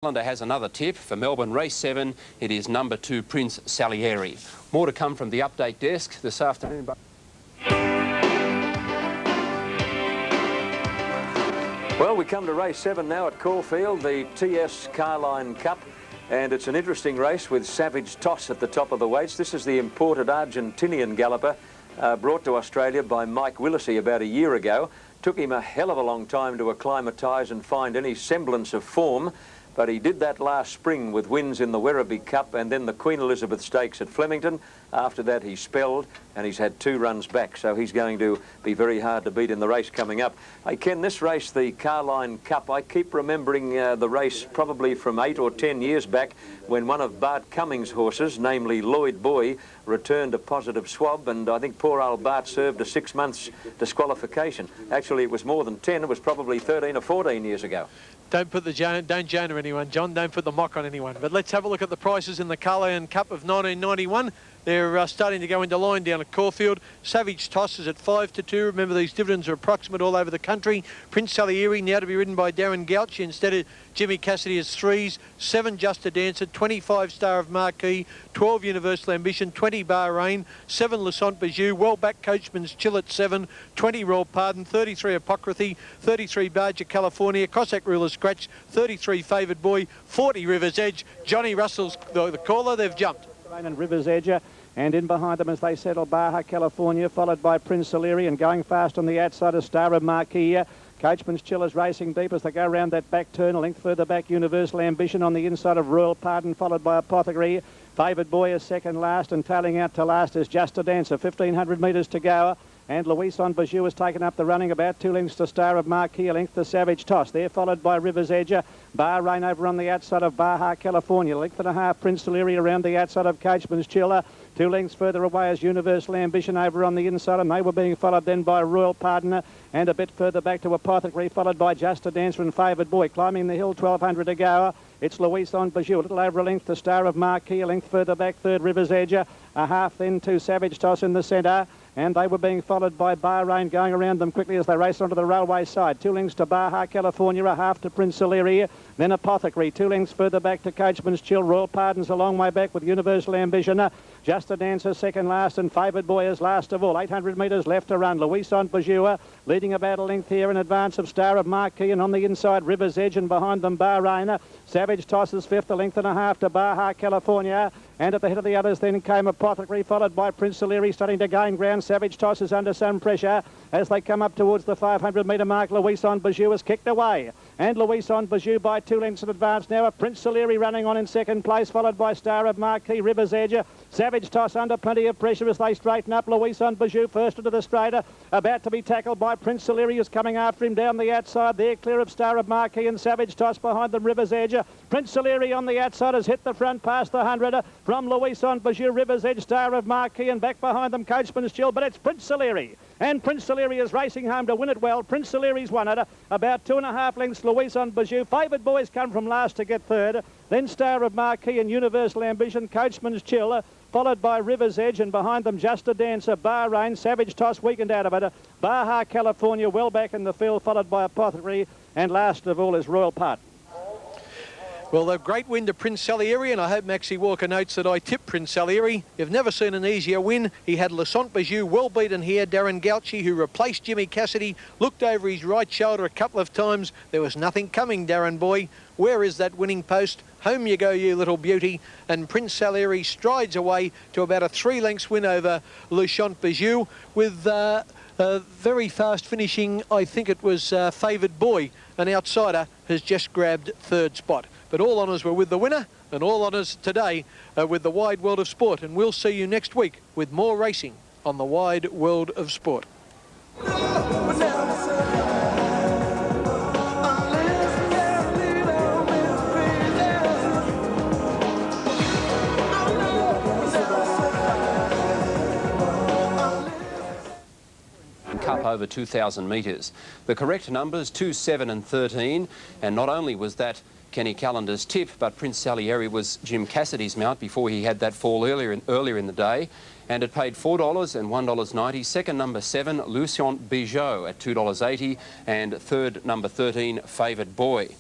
Calendar has another tip for Melbourne Race 7. It is number 2 Prince Salieri. More to come from the update desk this afternoon. Well, we come to race 7 now at Caulfield, the TS Carlyon Cup, and it's an interesting race with Savage Toss at the top of the weights. This is the imported Argentinian galloper brought to Australia by Mike Willesee about a year ago. Took him a hell of a long time to acclimatise and find any semblance of form. But he did that last spring with wins in the Werribee Cup and then the Queen Elizabeth Stakes at Flemington. After that he spelled and he's had 2 runs back, so he's going to be very hard to beat in the race coming up. Hey Ken, this race, the Carlyon Cup, I keep remembering the race probably from 8 or 10 years back when one of Bart Cummings' horses, namely Lloyd Boy, returned a positive swab, and I think poor old Bart served a 6 months disqualification. Actually it was more than 10, it was probably 13 or 14 years ago. Don't Jonah anyone, John. Don't put the mock on anyone. But let's have a look at the prices in the Carlyon Cup of 1991. They're starting to go into line down at Caulfield. Savage Toss is at 5 to 2. Remember, these dividends are approximate all over the country. Prince Salieri now to be ridden by Darren Gauchi instead of Jimmy Cassidy as 3s. 7 Just a Dancer, 25 Star of Marquis, 12 Universal Ambition, 20 Bahrain, 7 Lassant Bijou, well back Coachman's Chill at 7, 20 Royal Pardon, 33 Apocryphy, 33 Barger California, Cossack Ruler Scratch, 33 Favoured Boy, 40 River's Edge. Johnny Russell's the caller, they've jumped. And River's Edge, and in behind them as they settle Baja California, followed by Prince Salieri, and going fast on the outside of Star of Marquis. Coachman's Chill is racing deep as they go around that back turn. A length further back, Universal Ambition on the inside of Royal Pardon, followed by Apothecary. Favoured Boy is second last, and tailing out to last is Just a Dancer. 1,500 metres to go. And Luison Bijou has taken up the running, about 2 lengths to Star of Marquis, a length to Savage Toss. They're followed by River's Edge. Bahrain over on the outside of Baja California. Length and a half, Prince Salieri around the outside of Coachman's Chill. 2 lengths further away as Universal Ambition over on the inside, and they were being followed then by Royal Pardon, and a bit further back to Apothecary, followed by Just a Dancer and Favoured Boy. Climbing the hill, 1,200 to go. It's Luison Bijou, a little over a length to Star of Marquis, a length further back, 3rd River's Edge, a half then to Savage Toss in the centre. And they were being followed by Bahrain going around them quickly as they raced onto the railway side. 2 lengths to Baja California, a half to Prince Salieri, then Apothecary. 2 lengths further back to Coachman's Chill. Royal Pardon's a long way back with Universal Ambition. Just a Dancer second last, and Favoured Boy is last of all. 800 metres left to run. Luison Bijou leading about a length here in advance of Star of Marquis, and on the inside River's Edge, and behind them Bahrain. Savage Toss is 5th, a length and a half to Baja California. And at the head of the others then came Apothecary, followed by Prince Salieri, starting to gain ground. Savage Toss is under some pressure as they come up towards the 500 metre mark. Luison Bijou is kicked away, and Luison Bijou by 2 lengths in advance now. Prince Salieri running on in second place, followed by Star of Marquis, River's Edge. Savage Toss under plenty of pressure as they straighten up. Luison Bijou first into the straighter, about to be tackled by Prince Salieri, who's coming after him down the outside. They're clear of Star of Marquis and Savage Toss behind them. River's Edge. Prince Salieri on the outside has hit the front past the 100 from Luison Bijou, River's Edge, Star of Marquis, and back behind them Coachman's Chill, but it's Prince Salieri. And Prince Salieri is racing home to win it well. Prince Salieri's won it. About 2.5 lengths, Luison Bijou. Favoured Boys come from last to get 3rd. Then Star of Marquis and Universal Ambition, Coachman's Chill, followed by River's Edge, and behind them Just a Dancer, Bahrain, Savage Toss weakened out of it. Baja California well back in the field, followed by Apothecary, and last of all is Royal Pardon. Well, a great win to Prince Salieri, and I hope Maxie Walker notes that I tipped Prince Salieri. You've never seen an easier win. He had Lassant Bijou well beaten here. Darren Gauchi, who replaced Jimmy Cassidy, looked over his right shoulder a couple of times. There was nothing coming, Darren boy. Where is that winning post? Home you go, you little beauty. And Prince Salieri strides away to about a 3 lengths win over Lassant Bijou with very fast finishing. I think it was Favoured Boy. An outsider has just grabbed 3rd spot. But all honours were with the winner, and all honours today with the Wide World of Sport. And we'll see you next week with more racing on the Wide World of Sport. Cup over 2,000 metres. The correct numbers 2, 7 and 13, and not only was that Kenny Calendar's tip, but Prince Salieri was Jim Cassidy's mount before he had that fall earlier in the day. and it paid $4 and $1.90. Second, number 7, Luison Bijou at $2.80, and third, number 13, Favoured Boy.